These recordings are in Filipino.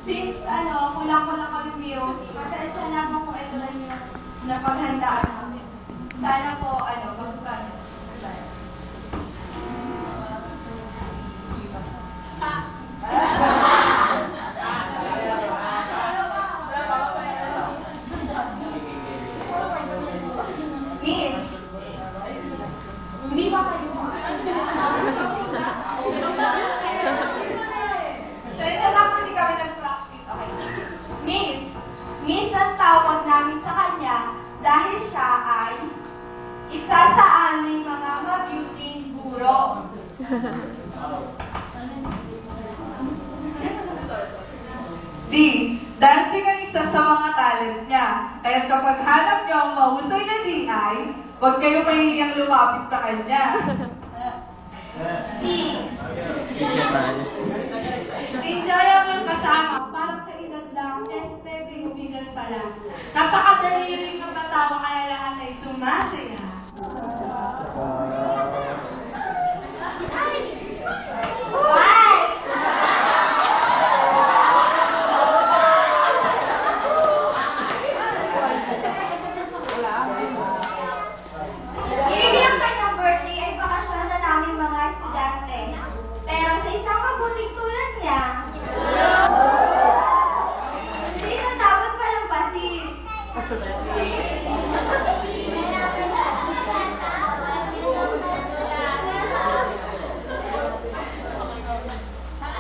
Since kulang-kulang kami view, pasensya na po kung ito lang yung napaghandaan namin. Sana po, magustuhan niyo. Miss, hindi ba kayo Kaya lang hindi kami nag-practice, okay? Miss ang tawag namin sa kanya dahil siya ay isa sa aming mga mabuting guro. D. Dancing ang isa sa mga talent niya. Kaya kapag hanap niyo ang mahusay na DI, huwag kayo mahihiyang lumapit sa kanya. C. Enjoy ang iyong kasama. Parang sa edad lang, bibigan pa lang. Napakadali rin magkatawa kaya lahat ay sumasaya. Ibig kanyang birthday ay bakasyon na namin mga estudyante. Pero sa isang mabuting tulad niya, hindi na dapat palampasin.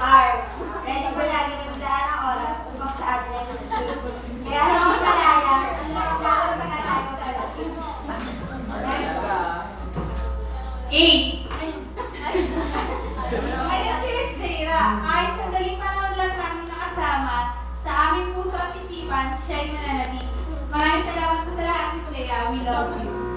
R. Ready ba lagi na magdaan ang oras upang sa atin? Kaya naman malaya, lalo sa katayo pala. A. Ngayon si Miss Dira, kahit sandaling panahon lang namin nakasama, sa aming puso at isipan, siya'y mananatili. Maraming salamat po sa lahat, Miss Dira. We love you.